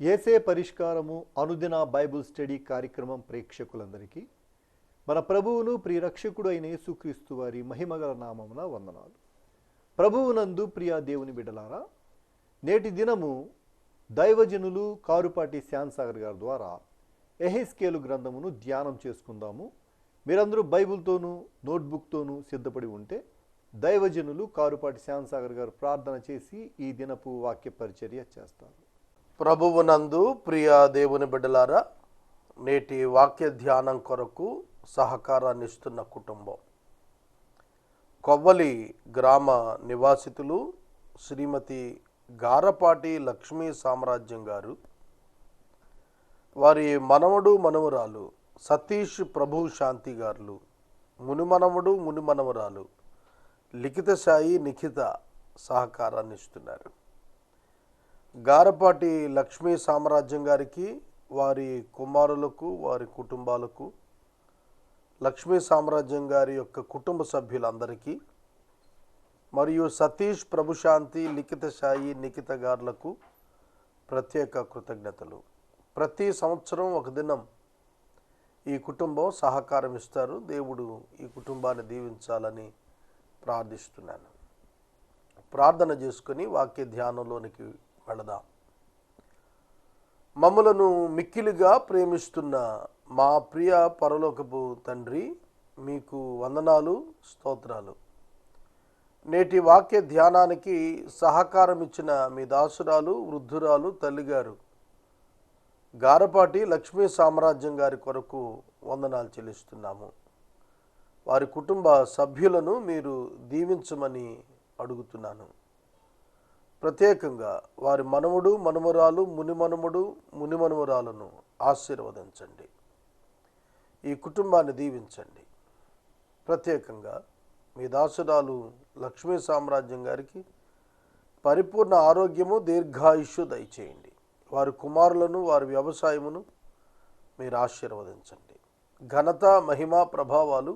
ఏసే పరిష్కారము అనుదిన Bible study కార్యక్రమం ప్రేక్షకులందరికీ మన ప్రభువును ప్రియరక్షకుడు అయిన యేసుక్రీస్తు వారి మహిమగల నామమున వందనాలు. ప్రభువునందు ప్రియ దేవుని బిడ్డలారా, నేటి దినము దైవజనులు కారుపాటి శ్యాన్సాగర్ గారి ద్వారా ఎహెస్కేలు గ్రంథమును ధ్యానం చేసుకుందాము. మీరందరూ బైబిల్తోనూ నోట్బుక్తోనూ సిద్ధపడి ఉంటే దైవజనులు కారుపాటి శ్యాన్సాగర్ గారు ప్రార్థన చేసి ఈ దినపు వాక్య పరిచర్య చేస్తారు. ప్రభువునందు ప్రియ దేవుని బిడ్డలారా, నేటి వాక్య ధ్యానం కొరకు సహకారాన్ని ఇస్తున్న కుటుంబం కొవ్వలి గ్రామ నివాసితులు శ్రీమతి గారపాటి లక్ష్మీ సామ్రాజ్యం గారు, వారి మనవడు మనవరాలు సతీష్ ప్రభు శాంతి గారులు, మునిమనవడు మునిమనవరాలు లిఖిత సాయి నిఖిత సహకారాన్ని ఇస్తున్నారు. గారపాటి లక్ష్మీ సామ్రాజ్యం గారికి, వారి కుమారులకు, వారి కుటుంబాలకు, లక్ష్మీ సామ్రాజ్యం గారి యొక్క కుటుంబ సభ్యులందరికీ మరియు సతీష్ ప్రభుశాంతి లిఖిత సాయి నిఖిత గారులకు ప్రత్యేక కృతజ్ఞతలు. ప్రతి సంవత్సరం ఒక దినం ఈ కుటుంబం సహకారం ఇస్తారు. దేవుడు ఈ కుటుంబాన్ని దీవించాలని ప్రార్థిస్తున్నాను. ప్రార్థన చేసుకుని వాక్య ధ్యానంలోనికి వెళదాం. మమ్ములను మిక్కిలిగా ప్రేమిస్తున్న మా ప్రియ పరలోకపు తండ్రి, మీకు వందనాలు, స్తోత్రాలు. నేటి వాక్య ధ్యానానికి సహకారం ఇచ్చిన మీ దాసురాలు వృద్ధురాలు తల్లిగారు గారపాటి లక్ష్మీ సామ్రాజ్యం గారి కొరకు వందనాలు చెల్లిస్తున్నాము. వారి కుటుంబ సభ్యులను మీరు దీవించమని అడుగుతున్నాను. ప్రత్యేకంగా వారి మనవడు మనవరాలు మునిమనుమడు మునిమనుమరాలను ఆశీర్వదించండి. ఈ కుటుంబాన్ని దీవించండి. ప్రత్యేకంగా మీ దాసురాలు లక్ష్మీ సామ్రాజ్యం గారికి పరిపూర్ణ ఆరోగ్యము దీర్ఘాయుష్యు దయచేయండి. వారి కుమారులను వారి వ్యవసాయమును మీరు ఆశీర్వదించండి. ఘనత మహిమ ప్రభావాలు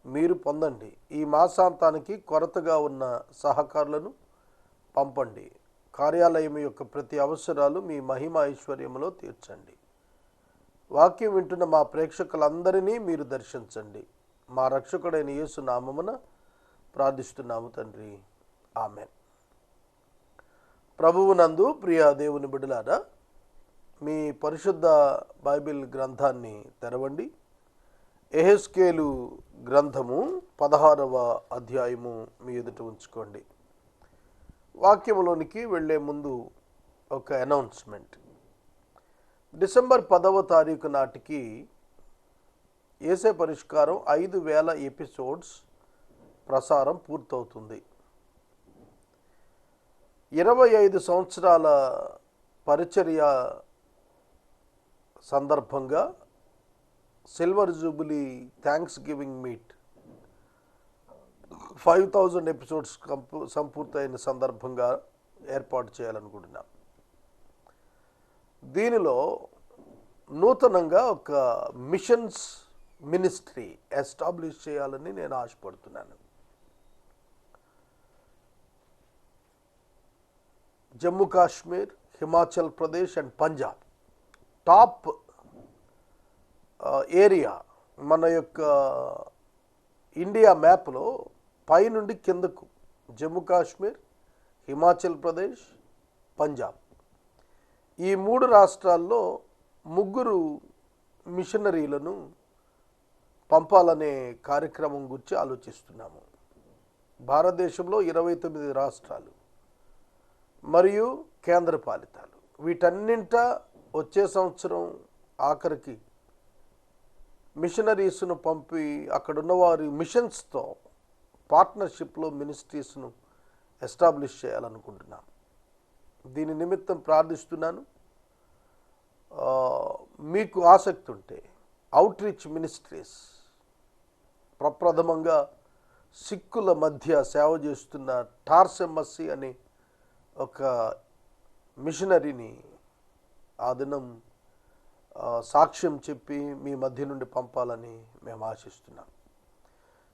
మీరు పొందండి. ఈ మాసాంతానికి కొరతగా ఉన్న సహకారులను పంపండి. కార్యాలయం యొక్క ప్రతి అవసరాలు మీ మహిమ ఐశ్వర్యములో తీర్చండి. వాక్యం వింటున్న మా ప్రేక్షకులందరినీ మీరు దర్శించండి. మా రక్షకుడైన యేసు నామమున ప్రార్థిస్తున్నాము తండ్రి, ఆమెన్. ప్రభువునందు ప్రియ దేవుని బిడ్డలారా, మీ పరిశుద్ధ బైబిల్ గ్రంథాన్ని తెరవండి. ఎహెస్కేలు గ్రంథము 16వ అధ్యాయము మీ ఎదుట ఉంచుకోండి. వాక్యములోనికి వెళ్లే ముందు ఒక అనౌన్స్మెంట్. డిసెంబర్ 10వ తారీఖు నాటికి ఏసే పరిష్కారం 5000 ఎపిసోడ్స్ ప్రసారం పూర్తవుతుంది. 25 సంవత్సరాల పరిచర్య సందర్భంగా silver jubilee thanksgiving meet 5000 episodes సంపూర్తయిన సందర్భంగా ఏర్పాటు చేయాలనుకుంటున్నాం. దీనిలో నూతనంగా ఒక మిషన్స్ మినిస్ట్రీ ఎస్టాబ్లిష్ చేయాలని నేను ఆశపడుతున్నాను. Jammu Kashmir, Himachal Pradesh and Punjab top area మన యొక్క ఇండియా మ్యాప్లో పైనుండి కిందకు జమ్మూ కాశ్మీర్, హిమాచల్ ప్రదేశ్, పంజాబ్ ఈ 3 రాష్ట్రాల్లో 3 మిషనరీలను పంపాలనే కార్యక్రమం గురించి ఆలోచిస్తున్నాము. భారతదేశంలో 29 రాష్ట్రాలు మరియు కేంద్రపాలితాలు, వీటన్నింట వచ్చే సంవత్సరం ఆఖరికి మిషనరీస్ను పంపి అక్కడున్న వారి మిషన్స్తో పార్ట్నర్షిప్లో మినిస్ట్రీస్ను ఎస్టాబ్లిష్ చేయాలనుకుంటున్నాం. దీని నిమిత్తం ప్రార్థిస్తున్నాను. మీకు ఆసక్తి ఉంటే అవుట్ రీచ్ మినిస్ట్రీస్ ప్రప్రథమంగా సిక్కుల మధ్య సేవ చేస్తున్న టార్సెమ్మస్సి అనే ఒక మిషనరీని ఆ దినం సాక్ష్యం చెప్పి మీ మధ్య నుండి పంపాలని మేము ఆశిస్తున్నాం.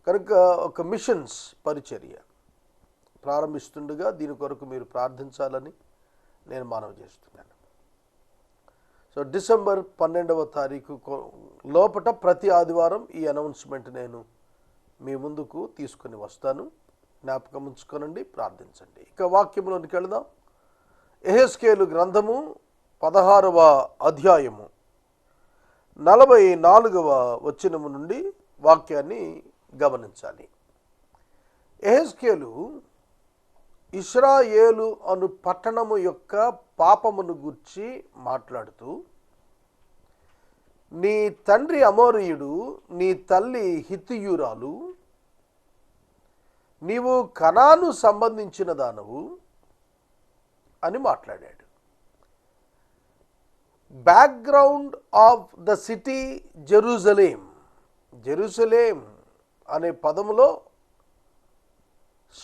కనుక ఒక మిషన్స్ పరిచర్య ప్రారంభిస్తుండగా దీని కొరకు మీరు ప్రార్థించాలని నేను మనవి చేస్తున్నాను. సో డిసెంబర్ 12వ తారీఖు లోపట ప్రతి ఆదివారం ఈ అనౌన్స్మెంట్ నేను మీ ముందుకు తీసుకొని వస్తాను. జ్ఞాపకం ఉంచుకోనండి, ప్రార్థించండి. ఇక వాక్యంలోనికి వెళదాం. యెహెజ్కేలు గ్రంథము 16వ అధ్యాయము 44వ వచనము నుండి వాక్యాన్ని గమనించాలి. యెహెజ్కేలు ఇశ్రాయేలు అను పట్టణము యొక్క పాపమును గూర్చి మాట్లాడుతూ, నీ తండ్రి అమోరీయుడు, నీ తల్లి హిత్తీయురాలు, నీవు కనాను సంబంధించిన దానవు అని మాట్లాడాడు. Background of the city Jerusalem. Jerusalem అనే పదములో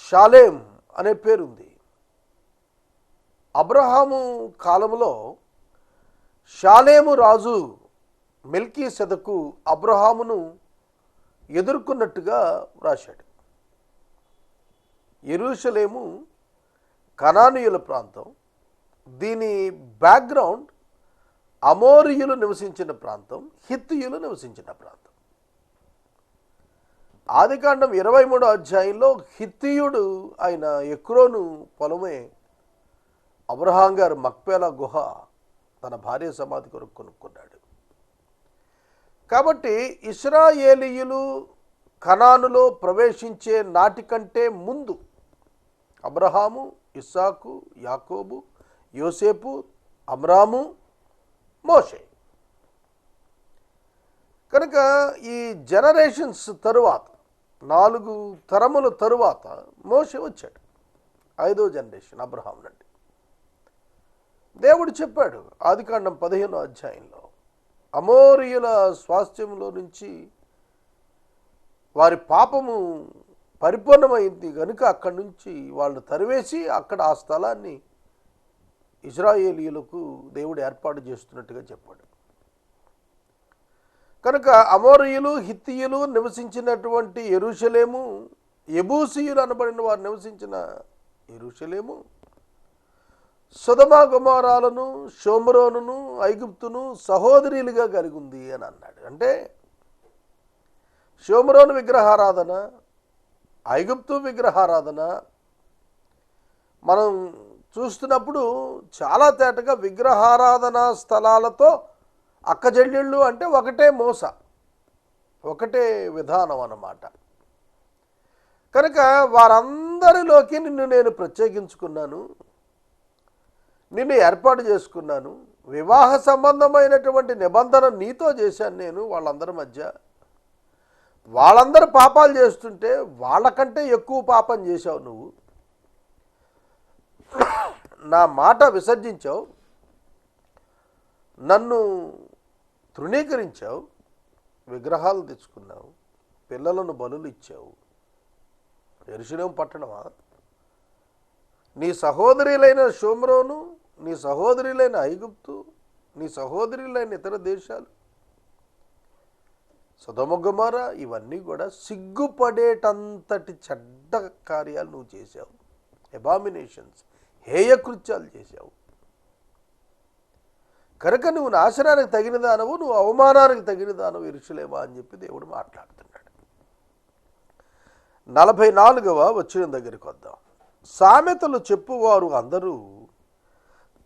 షాలేం అనే పేరుంది. అబ్రహాము కాలములో షాలేము రాజు మెల్కీసెదకు అబ్రహామును ఎదుర్కొన్నట్టుగా రాశాడు. యెరూషలేము కనానీయుల ప్రాంతం. దీని బ్యాక్గ్రౌండ్ అమోరీయులు నివసించిన ప్రాంతం, హిత్తీయులు నివసించిన ప్రాంతం. ఆదికాండం 23వ అధ్యాయంలో హిత్తీయుడు ఆయన ఎక్రోను పొలమే అబ్రహాం గారు మక్పేలా గుహ తన భార్య సమాధి కొరకు కొనుక్కున్నాడు. కాబట్టి ఇశ్రాయేలీయులు కనానులో ప్రవేశించే నాటికంటే ముందు అబ్రహాము, ఇస్సాకు, యాకోబు, యోసేపు, అమ్రాము, మోషే. కనుక ఈ జనరేషన్స్ తరువాత 4 తరముల తరువాత మోషే వచ్చాడు. 5వ జనరేషన్ అబ్రహాం నుండి. దేవుడు చెప్పాడు ఆదికాండం 15వ అధ్యాయంలో, అమోరీయుల స్వాస్థ్యంలో నుంచి వారి పాపము పరిపూర్ణమైంది కనుక అక్కడి నుంచి వాళ్ళు తరివేసి అక్కడ ఆ స్థలాన్ని ఇశ్రాయేలీయులకు దేవుడు ఏర్పాటు చేస్తున్నట్టుగా చెప్పాడు. కనుక అమోరీయులు, హిత్తీయులు నివసించినటువంటి యెరూషలేము, యెబూసీయులు అనబడిన వారు నివసించిన యెరూషలేము, సొదొమ గొమొరాలను, షోమ్రోనును, ఐగుప్తును సహోదరులుగా కలిగి ఉంది అని అన్నాడు. అంటే షోమ్రోను విగ్రహారాధన, ఐగుప్తు విగ్రహారాధన మనం చూస్తున్నప్పుడు చాలా తేటగా విగ్రహారాధనా స్థలాలతో అక్కజెళ్ళిళ్ళు అంటే ఒకటే మోస, ఒకటే విధానం అన్నమాట. కనుక వారందరిలోకి నిన్ను నేను ప్రత్యేకించుకున్నాను, నిన్ను ఏర్పాటు చేసుకున్నాను, వివాహ సంబంధమైనటువంటి నిబంధన నీతో చేశాను నేను వాళ్ళందరి మధ్య. వాళ్ళందరూ పాపాలు చేస్తుంటే వాళ్ళకంటే ఎక్కువ పాపం చేశావు నువ్వు. నా మాట విసర్జించావు, నన్ను తృణీకరించావు, విగ్రహాలు తెచ్చుకున్నావు, పిల్లలను బలులు ఇచ్చావు. యెరూషలేము పట్టణమా? నీ సహోదరులైన షోమ్రోను, నీ సహోదరులైన ఐగుప్తు, నీ సహోదరులైన ఇతర దేశాలు, సొదొమ గొమొర్రా, ఇవన్నీ కూడా సిగ్గుపడేటంతటి చెడ్డ కార్యాలు నువ్వు చేశావు. ఎబామినేషన్స్, హేయకృత్యాలు చేశావు. కనుక నువ్వు నాశనానికి తగిన దానవు, నువ్వు అవమానానికి తగిన దానవు యెరూషలేమా అని చెప్పి దేవుడు మాట్లాడుతున్నాడు. 44వ వచనం దగ్గరికి వద్దాం. సామెతలు చెప్పువారు అందరూ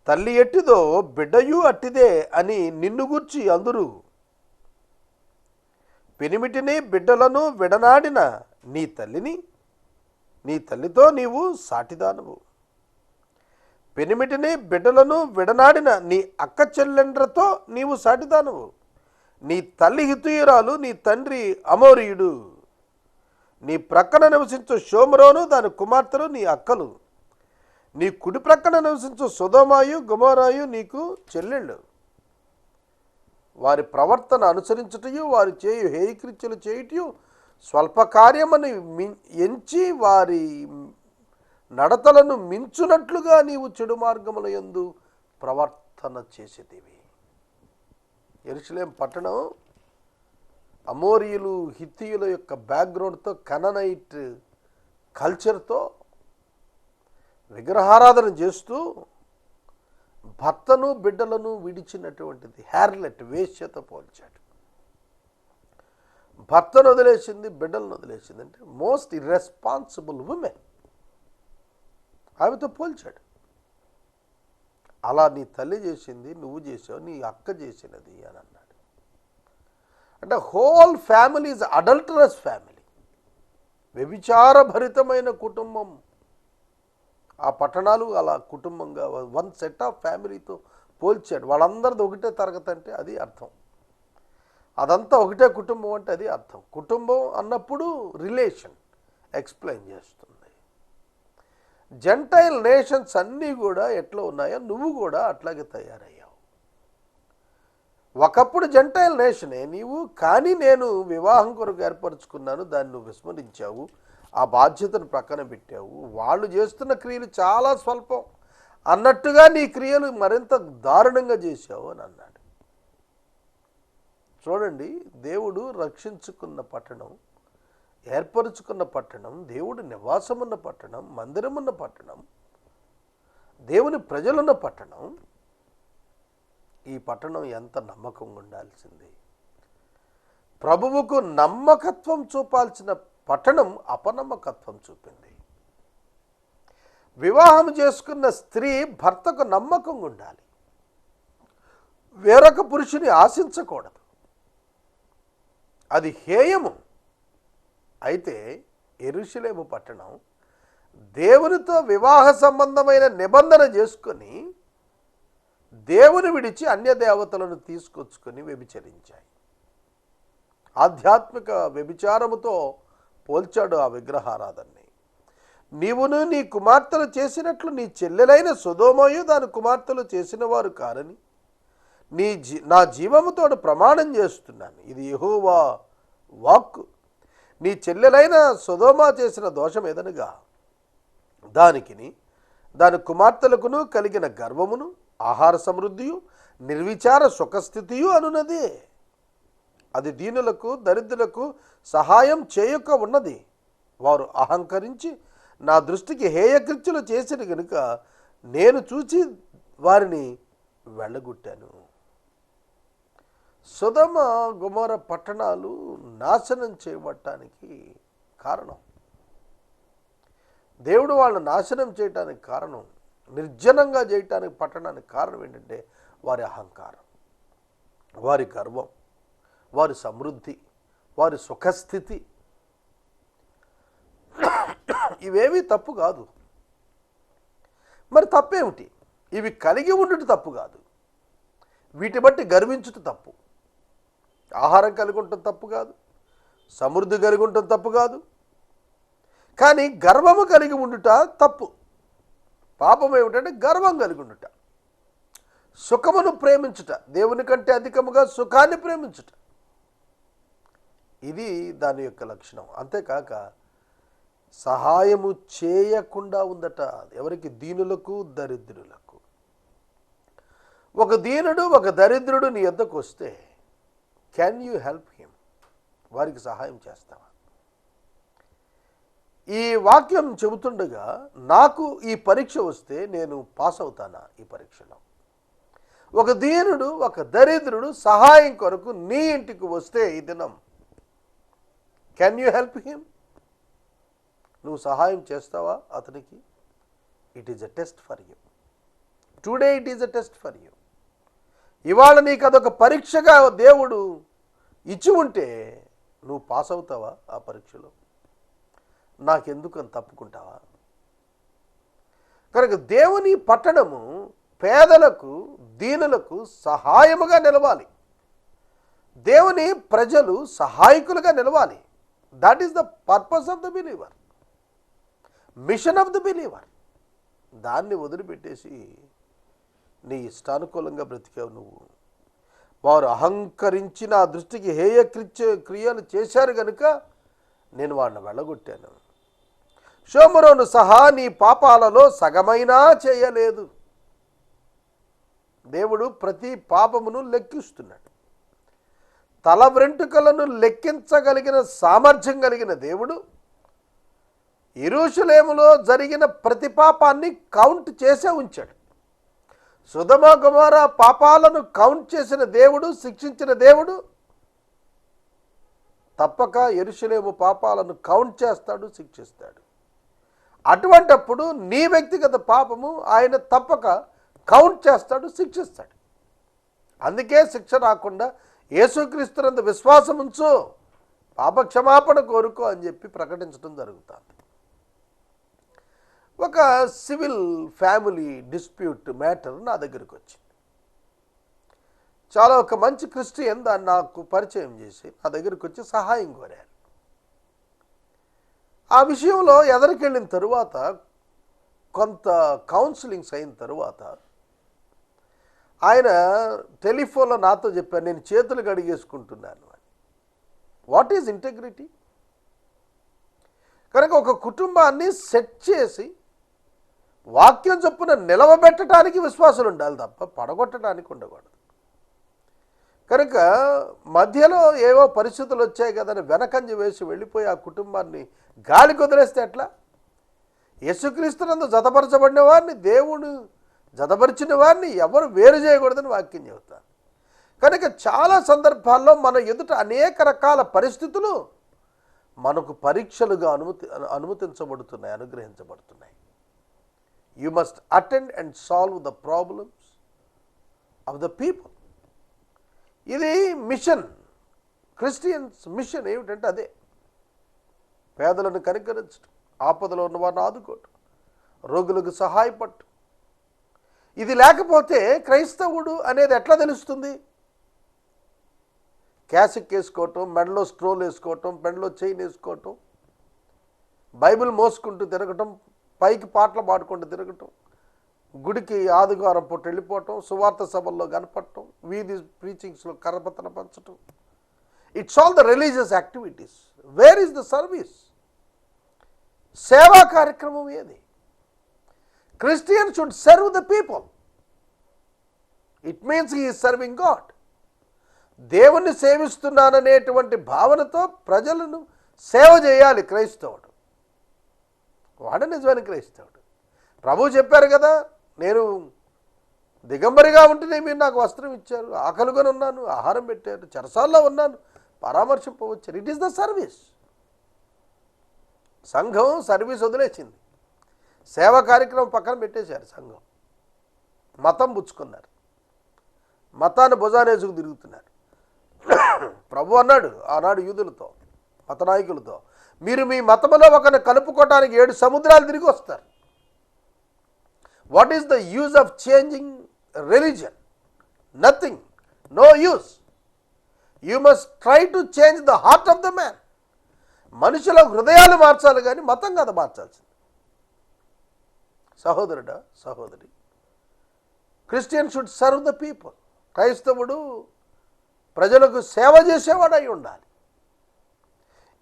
తల్లి ఎట్టిదో బిడ్డయు అట్టిదే అని నిన్ను గూర్చి అందరూ, పెనిమిటిని బిడ్డలను విడనాడిన నీ తల్లితో నీవు సాటిదానవు. పెనిమిటిని బిడ్డలను విడనాడిన నీ అక్క చెల్లెండ్రతో నీవు సాటిదానవు. నీ తల్లి హిత్తీయురాలు, నీ తండ్రి అమోరీయుడు. నీ ప్రక్కన నివసించు షోమ్రోను, దాని కుమార్తెలు నీ అక్కలు. నీ కుడి ప్రక్కన నివసించు సొదొమాయు, గొమొరాయు నీకు చెల్లెళ్ళు. వారి ప్రవర్తన అనుసరించుటయు, వారి చేయు హేయకృత్యలు చేయుటయు స్వల్పకార్యమని ఎంచి వారి నడతలను మించునట్లుగా నీవు చెడు మార్గముల యందు ప్రవర్తన చేసేదివి. యెరూషలేము పట్టణం అమోరీయులు, హిత్తీయుల యొక్క బ్యాక్గ్రౌండ్తో, కననైట్ కల్చర్తో విగ్రహారాధన చేస్తూ భర్తను బిడ్డలను విడిచినటువంటిది హ్యార్లెట్, వేశ్యతో పోల్చాడు. భర్తను వదిలేసింది, బిడ్డలను వదిలేసింది. అంటే మోస్ట్ ఇర్రెస్పాన్సిబుల్ ఉమెన్, ఆమెతో పోల్చాడు. అలా నీ తల్లి చేసింది నువ్వు చేసావు, నీ అక్క చేసినది అని అన్నాడు. అంటే whole family is adulterous family, వ్యభిచారభరితమైన కుటుంబం. ఆ పట్టణాలు అలా కుటుంబంగా వన్ సెట్ ఆఫ్ ఫ్యామిలీతో పోల్చాడు. వాళ్ళందరిది ఒకటే తరగతి అంటే అది అర్థం, అదంతా ఒకటే కుటుంబం అంటే అది అర్థం. కుటుంబం అన్నప్పుడు రిలేషన్ ఎక్స్ప్లెయిన్ చేస్తుంది. జెంటైల్ నేషన్స్ అన్నీ కూడా ఎట్లా ఉన్నాయో నువ్వు కూడా అట్లాగే తయారయ్యావు. ఒకప్పుడు జెంటైల్ నేషనే నీవు, కానీ నేను వివాహం కొరకు ఏర్పరచుకున్నాను, దాన్ని నువ్వు విస్మరించావు, ఆ బాధ్యతను ప్రక్కన పెట్టావు. వాళ్ళు చేస్తున్న క్రియలు చాలా స్వల్పం అన్నట్టుగా నీ క్రియలు మరింత దారుణంగా చేశావు అని అన్నాడు. చూడండి, దేవుడు రక్షించుకున్న పట్టణం, ఏర్పరచుకున్న పట్టణం, దేవుడు నివాసమున్న పట్టణం, మందిరమున్న పట్టణం, దేవుని ప్రజలున్న పట్టణం. ఈ పట్టణం ఎంత నమ్మకంగా ఉండాల్సింది. ప్రభువుకు నమ్మకత్వం చూపాల్సిన పట్టణం అపనమ్మకత్వం చూపింది. వివాహం చేసుకున్న స్త్రీ భర్తకు నమ్మకంగా ఉండాలి, వేరొక పురుషుని ఆశించకూడదు, అది హేయము. అయితే యెరూషలేము పట్టణం దేవునితో వివాహ సంబంధమైన నిబంధన చేసుకొని దేవుని విడిచి అన్య దేవతలను తీసుకొచ్చుకొని వ్యభిచరించాయి. ఆధ్యాత్మిక వ్యభిచారముతో పోల్చాడు ఆ విగ్రహారాధనని. నీవును నీ కుమార్తెలు చేసినట్లు నీ చెల్లెలైన సొదొమయు దాని కుమార్తెలు చేసిన వారు కారని నా జీవముతోడు ప్రమాణం చేస్తున్నాను, ఇది యెహోవా వాక్కు. నీ చెల్లెలైన సొదొమ చేసిన దోషం ఏదనగా దానికిని దాని కుమార్తెలకును కలిగిన గర్వమును, ఆహార సమృద్ధియు, నిర్విచార సుఖస్థితియు అనున్నదే. అది దీనులకు దరిద్రులకు సహాయం చేయక ఉన్నది. వారు అహంకరించి నా దృష్టికి హేయకృత్యులు చేసిన కనుక నేను చూచి వారిని వెళ్ళగొట్టాను. సొదొమ గొమొర్రా పట్టణాలు నాశనం చేయబడటానికి కారణం, దేవుడు వాళ్ళని నాశనం చేయటానికి కారణం, నిర్జనంగా చేయటానికి పట్టణానికి కారణం ఏంటంటే వారి అహంకారం, వారి గర్వం, వారి సమృద్ధి, వారి సుఖస్థితి. ఇవేమీ తప్పు కాదు. మరి తప్పేమిటి? ఇవి కలిగి ఉండుట తప్పు కాదు, వీటి బట్టి గర్వించుట తప్పు. ఆహారం కలిగి ఉండటం తప్పు కాదు, సమృద్ధి కలిగి ఉండటం తప్పు కాదు, కానీ గర్వము కలిగి ఉండుట తప్పు. పాపం ఏమిటంటే గర్వం కలిగి ఉండుట. సుఖమును ప్రేమించుట, దేవుని కంటే అధికముగా సుఖాన్ని ప్రేమించుట, ఇది దాని యొక్క లక్షణం. అంతేకాక సహాయము చేయకుండా ఉందట. ఎవరికి? దీనులకు దరిద్రులకు. ఒక దీనుడు ఒక దరిద్రుడు నీ యొద్దకు వస్తే కెన్ యూ హెల్ప్ హిమ్? వారికి సహాయం చేస్తావా? ఈ వాక్యం చెబుతుండగా నాకు ఈ పరీక్ష వస్తే నేను పాస్ అవుతానా ఈ పరీక్షలో? ఒక దీనుడు ఒక దరిద్రుడు సహాయం కొరకు నీ ఇంటికి వస్తే ఈ దినం కెన్ యూ హెల్ప్ హిమ్? నువ్వు సహాయం చేస్తావా అతనికి? It is a test for you. Today it is a test for you. ఇవాళ నీకు అదొక పరీక్షగా దేవుడు ఇచ్చి ఉంటే నువ్వు పాస్ అవుతావా ఆ పరీక్షలో? నాకెందుకు అని తప్పుకుంటావా? కనుక దేవుని పట్టణము పేదలకు దీనులకు సహాయముగా నిలవాలి. దేవుని ప్రజలు సహాయకులుగా నిలవాలి. That is the purpose of the believer, machine of the believer. దాన్ని వదిలిపెట్టేసి నీ ఇష్టానుకూలంగా బ్రతికావు నువ్వు. వారు అహంకరించి నా దృష్టికి క్రియలు చేశారు కనుక నేను వాడిని వెళ్ళగొట్టాను. షోమ్రోను సహా నీ పాపాలలో సగమైనా చేయలేదు. దేవుడు ప్రతి పాపమును లెక్కిస్తున్నాడు. తల వెంట్రుకలను లెక్కించగలిగిన సామర్థ్యం కలిగిన దేవుడు యెరూషలేములో జరిగిన ప్రతి పాపాన్ని కౌంట్ చేసే ఉంచాడు. సొదొమ గొమొర్రా పాపాలను కౌంట్ చేసిన దేవుడు, శిక్షించిన దేవుడు తప్పక యెరూషలేము పాపాలను కౌంట్ చేస్తాడు, శిక్షిస్తాడు. అటువంటప్పుడు నీ వ్యక్తిగత పాపము ఆయన తప్పక కౌంట్ చేస్తాడు, శిక్షిస్తాడు. అందుకే శిక్ష రాకుండా యేసుక్రీస్తునందు విశ్వాసం ఉంచు, పాప క్షమాపణ కోరుకో అని చెప్పి ప్రకటించడం జరుగుతుంది. ఒక సివిల్ ఫ్యామిలీ డిస్ప్యూట్ మ్యాటర్ నా దగ్గరికి వచ్చింది. చాలా ఒక మంచి క్రిస్టియన్ దాన్ని నాకు పరిచయం చేసి నా దగ్గరికి వచ్చి సహాయం కోరారు. ఆ విషయంలో ఎదరికెళ్ళిన తరువాత కొంత కౌన్సిలింగ్స్ అయిన తరువాత ఆయన టెలిఫోన్లో నాతో చెప్పారు, నేను చేతులు కడిగేసుకుంటున్నాను అని. What is integrity? కనుక ఒక కుటుంబాన్ని సెట్ చేసి వాక్యం చొప్పున నిలవబెట్టడానికి విశ్వాసులు ఉండాలి తప్ప పడగొట్టడానికి ఉండకూడదు. కనుక మధ్యలో ఏవో పరిస్థితులు వచ్చాయి కదని వెనకంజ వేసి వెళ్ళిపోయి ఆ కుటుంబాన్ని గాలి కుదిరేస్తే ఎట్లా? యేసుక్రీస్తునందు జతపరచబడిన వారిని, దేవుడు జతపరిచిన వారిని ఎవరు వేరు చేయకూడదని వాక్యం చెబుతారు. కనుక చాలా సందర్భాల్లో మన ఎదుట అనేక రకాల పరిస్థితులు మనకు పరీక్షలుగా అనుమతించబడుతున్నాయి, అనుగ్రహించబడుతున్నాయి. You must attend and solve the problems of the people. ఇది మిషన్, క్రిస్టియన్స్ మిషన్ ఏమిటంటే అదే, పేదలను కనికరించడం, ఆపదలో ఉన్న వారిని ఆదుకోవటం, రోగులకు సహాయపడటం. ఇది లేకపోతే క్రైస్తవుడు అనేది ఎట్లా తెలుస్తుంది? క్యాసిక్ వేసుకోవటం, మెడలో స్ట్రోల్ వేసుకోవటం, మెడలో చైన్ వేసుకోవటం, బైబిల్ మోసుకుంటూ తిరగటం, పైకి పాటలు పాడుకుంటూ తిరగటం, గుడికి ఆదివారం పూట వెళ్ళిపోవటం, సువార్త సభల్లో కనపడటం, వీధి ప్రీచింగ్స్లో కరపతన పంచటం. It's all the religious activities. Where is the service? సేవా కార్యక్రమం ఏది? Christian should serve the people. It means he is serving God. దేవుణ్ణి సేవిస్తున్నాననేటువంటి భావనతో ప్రజలను సేవ చేయాలి క్రైస్తవుడు. వాడు నిజమైన క్రైస్తవుడు. ప్రభు చెప్పారు కదా, నేను దిగంబరిగా ఉంటేనే మీరు నాకు వస్త్రం ఇచ్చారు, ఆకలిగా ఉన్నాను, ఆహారం పెట్టారు, చెరసాల్లో ఉన్నాను, పరామర్శింపవచ్చారు. It is the service. సంఘం సర్వీస్ వదిలేసింది, సేవా కార్యక్రమం పక్కన పెట్టేశారు. సంఘం మతం పుచ్చుకున్నారు, మతాన్ని భుజానేసుకు తిరుగుతున్నారు. ప్రభు అన్నాడు ఆనాడు యూదులతో, మత నాయకులతో, మీరు మీ మతములో ఒకరిని కలుపుకోవటానికి 7 సముద్రాలు తిరిగి వస్తారు. What is the use of changing religion? Nothing, no use. You must try to change the heart of the man. మనుషుల హృదయాలు మార్చాలి కానీ మతం కాదు మార్చాల్సింది. సహోదరుడా, సహోదరి, Christian should serve the people. క్రైస్తవుడు ప్రజలకు సేవ చేసేవాడై ఉండాలి.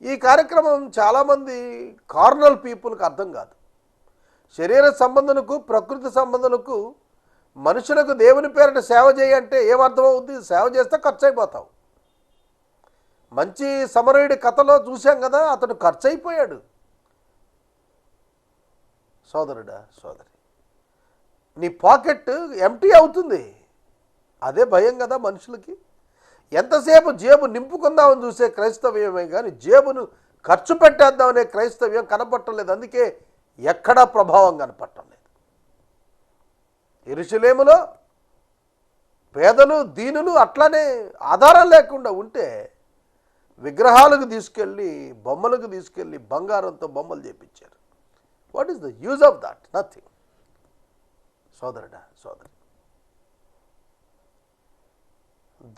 ఈ కార్యక్రమం చాలామంది కార్నల్ పీపుల్కి అర్థం కాదు. శరీర సంబంధులకు, ప్రకృతి సంబంధులకు, మనుషులకు దేవుని పేరిట సేవ చేయంటే ఏమర్థమవుద్ది? సేవ చేస్తే ఖర్చు అయిపోతావు. మంచి సమరయుడి కథలో చూశాం కదా, అతడు ఖర్చు అయిపోయాడు. సోదరుడా, సోదరి, నీ పాకెట్ ఎంటీ అవుతుంది. అదే భయం కదా మనుషులకి. ఎంతసేపు జేబు నింపుకుందామని చూసే క్రైస్తవ్యమే కానీ జేబును ఖర్చు పెట్టేద్దామనే క్రైస్తవ్యం కనపట్టలేదు. అందుకే ఎక్కడా ప్రభావం కనపడటం లేదు. యెరూషలేములో పేదలు, దీనులు అట్లానే ఆధారం లేకుండా ఉంటే విగ్రహాలకు తీసుకెళ్ళి, బొమ్మలకు తీసుకెళ్ళి బంగారంతో బొమ్మలు చేపించారు. What is the use of that? Nothing. సోదరుడా, సోదరి,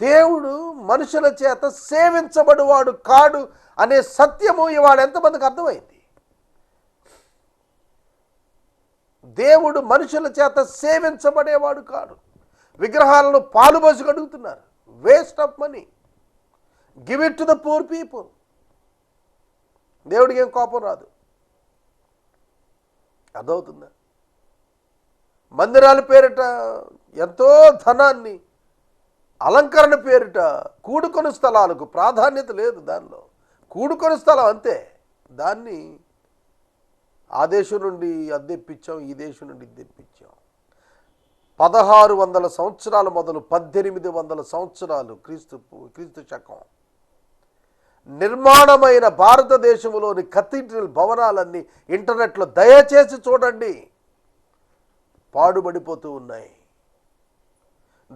దేవుడు మనుషుల చేత సేవించబడువాడు కాడు అనే సత్యము ఇవాళ ఎంతమందికి అర్థమైంది? దేవుడు మనుషుల చేత సేవించబడేవాడు కాడు. విగ్రహాలను పాలుబోసి అడుగుతున్నారు. Waste of money. Give it to the poor people. దేవుడికి ఏం కోపం రాదు. అర్థమవుతుందా? మందిరాల పేరిట ఎంతో ధనాన్ని, అలంకరణ పేరిట కూడుకొని స్థలాలకు ప్రాధాన్యత లేదు. దానిలో కూడుకొని స్థలం అంతే. దాన్ని ఆ దేశం నుండి అద్దెప్పించాం, ఈ దేశం నుండి ఇద్దెప్పించాం. 1600 సంవత్సరాలు మొదలు 1800 సంవత్సరాలు క్రీస్తు శకం నిర్మాణమైన భారతదేశంలోని కథీడ్రల్ భవనాలన్నీ ఇంటర్నెట్లో దయచేసి చూడండి, పాడుబడిపోతూ ఉన్నాయి.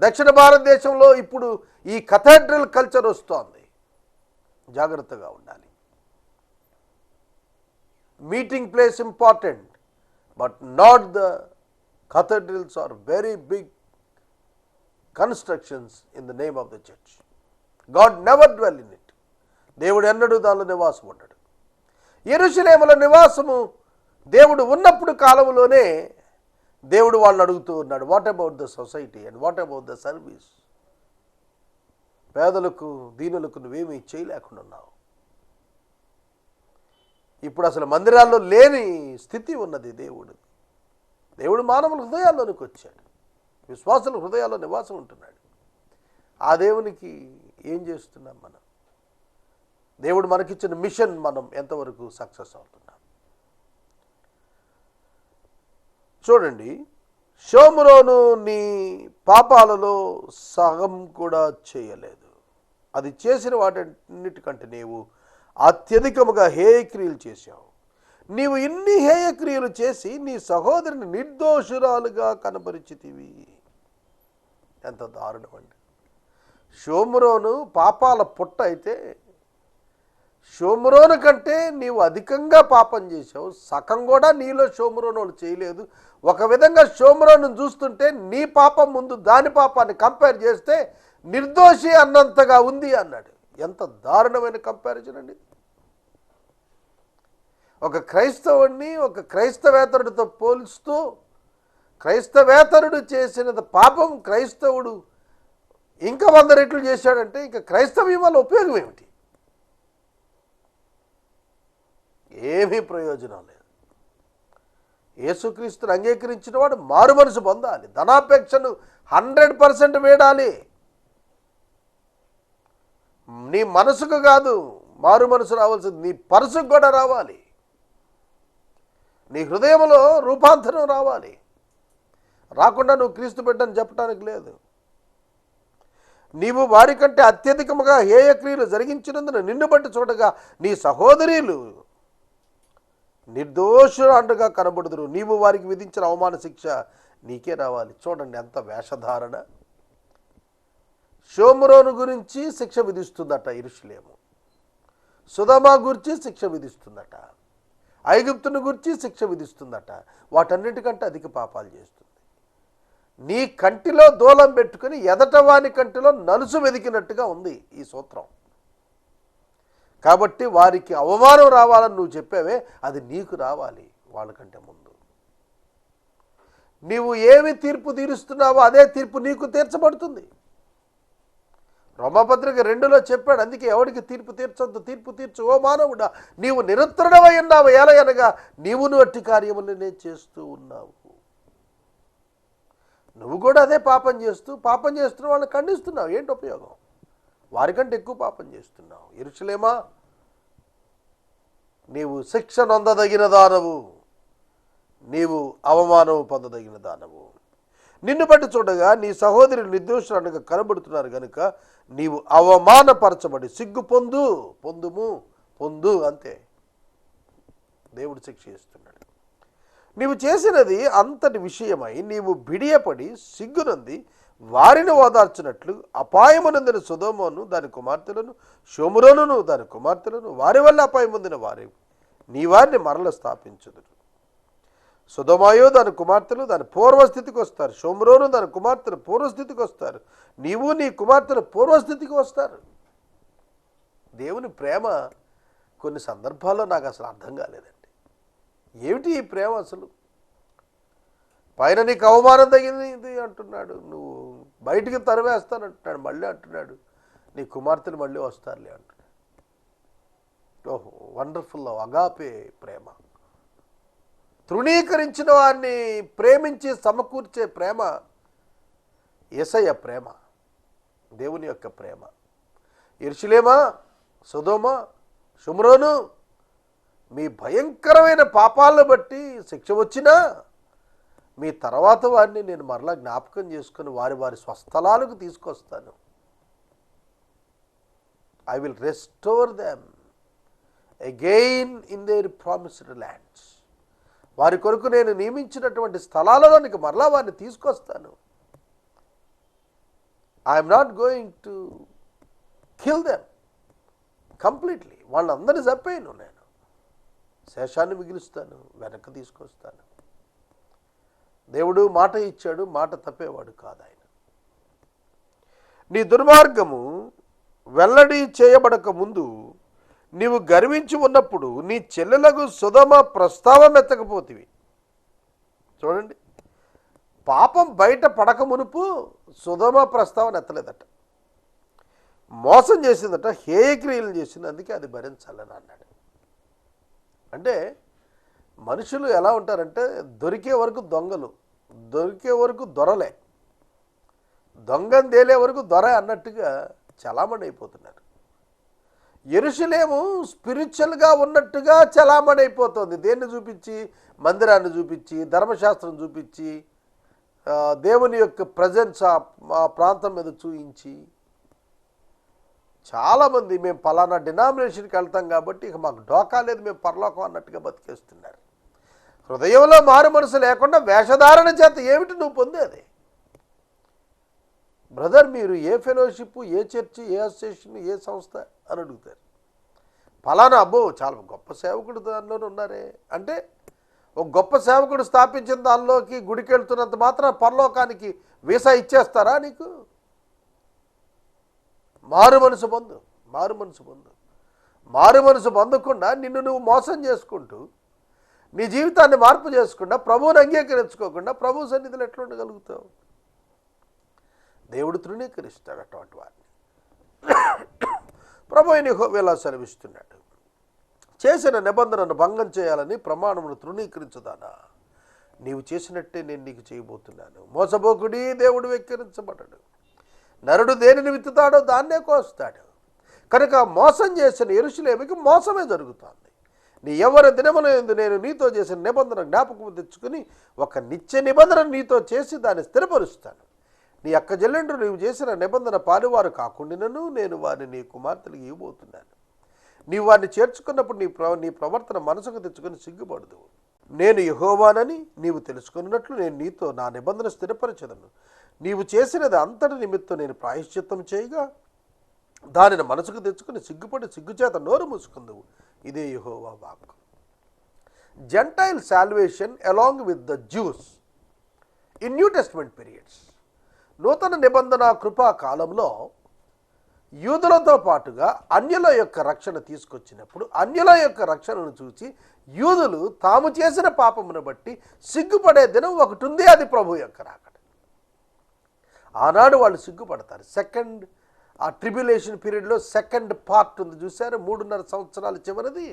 దక్షిణ భారతదేశంలో ఇప్పుడు ఈ కథీడ్రల్ కల్చర్ వస్తోంది. జాగ్రత్తగా ఉండాలి. Meeting place important, but not the cathedrals are very big constructions in the name of the church. God never dwell in it. దేవుడు ఎన్నడూ దానిలో నివాసం ఉండడు. యెరూషలేములో నివాసము దేవుడు ఉన్నప్పుడు కాలంలోనే దేవుడు వాళ్ళని అడుగుతూ ఉన్నాడు, what about the society and what about the service? పేదలకు దీనులకు నువ్వేమీ చేయలేకుండా ఉన్నావు. ఇప్పుడు అసలు మందిరాల్లో లేని స్థితి ఉన్నది. దేవుడు మానవుల హృదయాల్లోనికి వచ్చాడు, విశ్వాసుల హృదయాల్లో నివాసం ఉంటున్నాడు. ఆ దేవునికి ఏం చేస్తున్నాం మనం? దేవుడు మనకిచ్చిన మిషన్ మనం ఎంతవరకు సక్సెస్ అవుతున్నాం? చూడండి, షోమ్రోను నీ పాపాలలో సగం కూడా చేయలేదు. అది చేసిన వాటన్నిటికంటే నీవు అత్యధికముగా హేయక్రియలు చేశావు. నీవు ఇన్ని హేయక్రియలు చేసి నీ సహోదరిని నిర్దోషురాలుగా కనపరిచితివి. ఎంత దారుణం అండి! షోమ్రోను పాపాల పుట్ట అయితే షోమ్రోను కంటే నీవు అధికంగా పాపం చేశావు. సగం కూడా నీలో షోమ్రోను వాళ్ళు చేయలేదు. ఒక విధంగా షోమ్రోను చూస్తుంటే నీ పాపం ముందు దాని పాపాన్ని కంపేర్ చేస్తే నిర్దోషి అన్నంతగా ఉంది అన్నాడు. ఎంత దారుణమైన కంపారిజన్ అండి! ఒక క్రైస్తవుడిని ఒక క్రైస్తవేతరుడితో పోల్చుతూ క్రైస్తవేతరుడు చేసిన పాపం క్రైస్తవుడు ఇంకా 100 రెట్లు చేశాడంటే ఇంకా క్రైస్తవ్యం వల్ల ఉపయోగం ఏమిటి? ఏమీ ప్రయోజనం లేదు. యేసుక్రీస్తుని అంగీకరించిన వాడు మారు మనసు పొందాలి. ధనాపేక్షను 100% వేడాలి. నీ మనసుకు కాదు మారు మనసు రావాల్సింది, నీ పరుసుకు కూడా రావాలి. నీ హృదయంలో రూపాంతరం రావాలి. రాకుండా నువ్వు క్రీస్తు బిడ్డని చెప్పడానికి లేదు. నీవు వారికంటే అత్యధికముగా హేయక్రియలు జరిగించినందున నిన్ను బట్టి చూడగా నీ సహోదరీలు నిర్దోషులంటగా కనబడుదురు. నీవు వారికి విధించిన అవమాన శిక్ష నీకే రావాలి. చూడండి ఎంత వేషధారణ! షోమ్రోను గురించి శిక్ష విధిస్తుందట యెరూషలేము, సొదొమ గురించి శిక్ష విధిస్తుందట, ఐగుప్తును గురించి శిక్ష విధిస్తుందట. వాటన్నిటికంటే అధిక పాపాలు చేస్తుంది. నీ కంటిలో దూలం పెట్టుకుని ఎదటవాని కంటిలో నలుసు వెదికినట్టుగా ఉంది ఈ సూత్రం. కాబట్టి వారికి అవమానం రావాలని నువ్వు చెప్పావే, అది నీకు రావాలి వాళ్ళకంటే ముందు. నీవు ఏమి తీర్పు తీరుస్తున్నావో అదే తీర్పు నీకు తీర్చబడుతుంది. రోమాపత్రిక 2లో చెప్పాడు. అందుకే ఎవరికి తీర్పు తీర్చొద్దు, తీర్పు తీర్చు ఓ మానవుడా, నీవు నిరుత్తరుడవై ఉన్నావు. ఎలాగనగా నీవును అట్టి కార్యములనే చేస్తూ ఉన్నావు. నువ్వు కూడా అదే పాపం చేస్తున్న వాళ్ళని ఖండిస్తున్నావు. ఏంటి ఉపయోగం? వారికంటే ఎక్కువ పాపం చేస్తున్నావు. యెరూషలేమా, నీవు శిక్ష నొందదగిన దానవు, నీవు అవమానము పొందదగిన దానవు. నిన్ను బట్టి చూడగా నీ సహోదరులు నిర్దోషులుగా కనబడుతున్నారు కనుక నీవు అవమానపరచబడి సిగ్గు పొందు అంతే. దేవుడు శిక్ష ఇస్తున్నాడు. నీవు చేసినది అంతటి విషయమై నీవు బిడియపడి సిగ్గునంది వారిని ఓదార్చినట్లు అపాయమునందిన సొదొమను దాని కుమార్తెలను, షోమ్రోనును దాని కుమార్తెలను వారి వల్ల అపాయముందిన నీ వారిని మరల స్థాపించుదురు. సొదొమయో దాని కుమార్తెలు దాని పూర్వస్థితికి వస్తారు, షోమ్రోను దాని కుమార్తెలు పూర్వస్థితికి వస్తారు, నీవు నీ కుమార్తెలు పూర్వస్థితికి వస్తారు. దేవుని ప్రేమ కొన్ని సందర్భాల్లో నాకు అసలు అర్థం కాలేదండి. ఏమిటి ఈ ప్రేమ అసలు? పైన నీకు అవమానం తగినది అంటున్నాడు, నువ్వు బయటికి తరివేస్తానంటున్నాడు, మళ్ళీ అంటున్నాడు నీ కుమార్తెలు మళ్ళీ వస్తారులే అంటున్నాడు. ఓహో, వండర్ఫుల్ లవ్, అగాపే ప్రేమ. తృణీకరించిన వారిని ప్రేమించి సమకూర్చే ప్రేమ యేసయ్య ప్రేమ, దేవుని యొక్క ప్రేమ. యెరూషలేమా, సొదొమ, షోమ్రోను, మీ భయంకరమైన పాపాలను బట్టి శిక్ష వచ్చినా మీ తర్వాత వారిని నేను మరలా జ్ఞాపకం చేసుకొని వారి వారి స్వస్థలాలకు తీసుకొస్తాను. I will restore them again in there promised lands. వారి కొరకు నేను నియమించినటువంటి స్థలాలలోనికి మరలా వారిని తీసుకొస్తాను. I'm not going to kill them completely. వాళ్ళందరినీ చంపేయను నేను, శేషాన్ని మిగిలిస్తాను, వెనక్కి తీసుకొస్తాను. దేవుడు మాట ఇచ్చాడు, మాట తప్పేవాడు కాదు ఆయన. నీ దుర్మార్గము వెల్లడి చేయబడక ముందు నీవు గర్వించి ఉన్నప్పుడు నీ చెల్లెలకు సుధమ ప్రస్తావం ఎత్తకపోతివి. చూడండి, పాపం బయట పడక మునుపు సుధమ ప్రస్తావన ఎత్తలేదట, మోసం చేసిందట, హేయక్రియలు చేసింది, అందుకే అది భరించాలని అన్నాడు. అంటే మనుషులు ఎలా ఉంటారంటే దొరికే వరకు దొంగలు, దొరికే వరకు దొరలే, దొంగను తేలే వరకు దొర అన్నట్టుగా చలామణి అయిపోతున్నారు. యెరూషలేము స్పిరిచువల్గా ఉన్నట్టుగా చలామణి అయిపోతుంది. దేన్ని చూపించి? మందిరాన్ని చూపించి, ధర్మశాస్త్రం చూపించి, దేవుని యొక్క ప్రజెన్స్ ఆ ప్రాంతం మీద చూపించి, చాలామంది మేము పలానా డినామినేషన్కి వెళ్తాం కాబట్టి ఇక మాకు డోకా లేదు, మేము పరలోకం అన్నట్టుగా బతికేస్తున్నారు. హృదయంలో మారు మనసు లేకుండా వేషధారణ చేత ఏమిటి నువ్వు పొందేది? బ్రదర్, మీరు ఏ ఫెలోషిప్, ఏ చర్చి, ఏ అసోసియేషన్, ఏ సంస్థ అని అడుగుతారు. ఫలానా, అబ్బో చాలా గొప్ప సేవకుడు దానిలోనే ఉన్నారే అంటే, ఒక గొప్ప సేవకుడు స్థాపించిన దానిలోకి గుడికి వెళ్తున్నంత మాత్రం పరలోకానికి వీసా ఇచ్చేస్తారా నీకు? మారు మనసు పొందు, మారు మనసు పొందు. మారు మనసు పొందకుండా నిన్ను నువ్వు మోసం చేసుకుంటూ, నీ జీవితాన్ని మార్పు చేసుకుండా, ప్రభువుని అంగీకరించుకోకుండా ప్రభు సన్నిధిలో ఎట్లా ఉండగలుగుతావు? దేవుడు తృణీకరిస్తాడు అటువంటి వారిని. ప్రభు యెహోవా ఇలా సెలవిస్తున్నాడు, చేసిన నిబంధనను భంగం చేయాలని ప్రమాణమును తృణీకరించుదానా, నీవు చేసినట్టే నేను నీకు చేయబోతున్నాను. మోసపోకుడి, దేవుడు వెక్కిరించబడడు. నరుడు దేనిని విత్తుతాడో దాన్నే కోస్తాడు. కనుక మోసం చేసిన యెరూషలేముకి మోసమే జరుగుతోంది. నీ ఎవరి దినములందు నేను నీతో చేసిన నిబంధన జ్ఞాపకం తెచ్చుకుని ఒక నిత్య నిబంధన నీతో చేసి దాన్ని స్థిరపరుస్తాను. నీ అక్క చెల్లెండ్రు నీవు చేసిన నిబంధన పాలువారు కాకుండాను నేను వారిని నీ కుమార్తెలకు ఇవ్వబోతున్నాను. నీవు వారిని చేర్చుకున్నప్పుడు నీ ప్రవర్తన మనసుకు తెచ్చుకొని సిగ్గుపడదు. నేను యెహోవానని నీవు తెలుసుకున్నట్లు నేను నీతో నా నిబంధన స్థిరపరచదను. నీవు చేసినది అంతటి నిమిత్తం నేను ప్రాయశ్చిత్తం చేయగా దానిని మనసుకు తెచ్చుకుని సిగ్గుపడి సిగ్గుచేత నోరు మూసుకుందువు. ఇదే యెహోవా వాక్కు. Gentile salvation along with the juice in new testament periods. నూతన నిబంధన కృపా కాలంలో యూదులతో పాటుగా అన్యుల యొక్క రక్షణ తీసుకొచ్చినప్పుడు అన్యుల యొక్క రక్షణను చూసి యూదులు తాము చేసిన పాపమును బట్టి సిగ్గుపడే దినం ఒకటి ఉంది, అది ప్రభు యొక్క రాకడ. ఆనాడు వాళ్ళు సిగ్గుపడతారు. సెకండ్ ఆ ట్రిబ్యులేషన్ పీరియడ్లో సెకండ్ పార్ట్ ఉంది చూశారు, 3.5 సంవత్సరాలు చివరిది.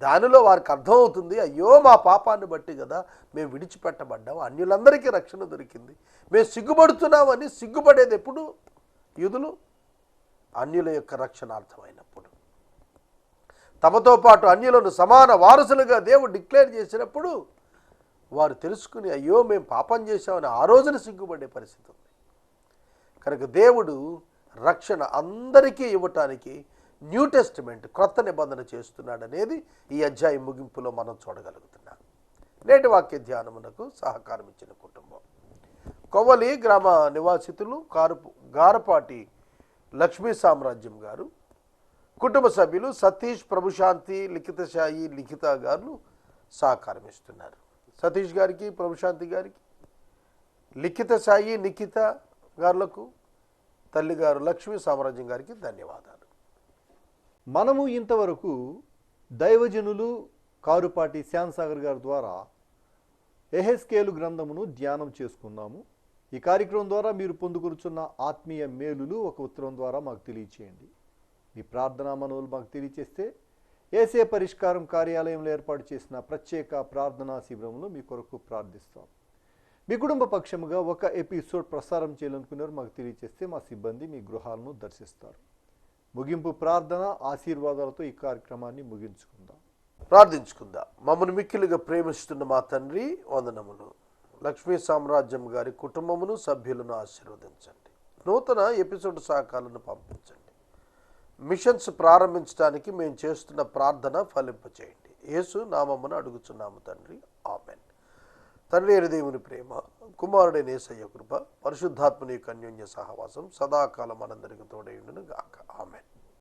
దానిలో వారికి అర్థమవుతుంది, అయ్యో మా పాపాన్ని బట్టి కదా మేము విడిచిపెట్టబడ్డాం, అన్యులందరికీ రక్షణ దొరికింది, మేము సిగ్గుపడుతున్నామని. సిగ్గుపడేది ఎప్పుడు? యూదులు అన్యుల యొక్క రక్షణార్థమైనప్పుడు, తమతో పాటు అన్యులను సమాన వారసులుగా దేవుడు డిక్లేర్ చేసినప్పుడు వారు తెలుసుకుని అయ్యో మేము పాపం చేశామని ఆ రోజున సిగ్గుపడే పరిస్థితి ఉంది. కనుక దేవుడు రక్షణ అందరికీ ఇవ్వటానికి న్యూ టెస్టిమెంట్ క్రొత్త నిబంధన చేస్తున్నాడు అనేది ఈ అధ్యాయం ముగింపులో మనం చూడగలుగుతున్నాం. నేటి వాక్య ధ్యానమునకు సహకారం ఇచ్చిన కుటుంబం కొవ్వలి గ్రామ నివాసితులు గారపాటి లక్ష్మీ సామ్రాజ్యం గారు, కుటుంబ సభ్యులు సతీష్, ప్రభుశాంతి, లిఖిత గారు సహకారం ఇస్తున్నారు. సతీష్ గారికి, ప్రభుశాంతి గారికి, నిఖిత గారులకు, తల్లిగారు లక్ష్మీ సామ్రాజ్యం గారికి ధన్యవాదాలు. మనము ఇంతవరకు దైవజనులు కారుపాటి శ్యామ్సాగర్ గారి ద్వారా యెహెజ్కేలు గ్రంథమును ధ్యానం చేసుకున్నాము. ఈ కార్యక్రమం ద్వారా మీరు పొందుకొనుచున్న ఆత్మీయ మేలులు ఒక ఉత్తరం ద్వారా మాకు తెలియచేయండి. మీ ప్రార్థనా మనవులు మాకు తెలియచేస్తే ఏసే పరిష్కారం కార్యాలయంలో ఏర్పాటు చేసిన ప్రత్యేక ప్రార్థనా శిబిరంలో మీ కొరకు ప్రార్థిస్తాం. మీ కుటుంబ పక్షముగా ఒక ఎపిసోడ్ ప్రసారం చేయాలనుకున్నారు మాకు తెలియచేస్తే మా సిబ్బంది మీ గృహాలను దర్శిస్తారు. ముగింపు ప్రార్థన ఆశీర్వాదాలతో ఈ కార్యక్రమాన్ని ముగించుకుందాం. ప్రార్థించుకుందాం. మమ్మల్ని మిక్కిలిగా ప్రేమిస్తున్న మా తండ్రి, వందనములు. లక్ష్మీ సామ్రాజ్యం గారి కుటుంబమును సభ్యులను ఆశీర్వదించండి. నూతన ఎపిసోడ్ సహకారాలను పంపించండి. మిషన్స్ ప్రారంభించడానికి మేము చేస్తున్న ప్రార్థన ఫలింపచేయండి. యేసు నామమున అడుగుచున్నాము తండ్రి, ఆమెన్. తండ్రి అయిన దేవుని ప్రేమ, కుమారుడైన యేసయ్య కృప, పరిశుద్ధాత్మని యొక్క అన్యోన్య సహవాసం సదాకాలం మనందరికి తోడై ఉండును గాక. ఆమెన్.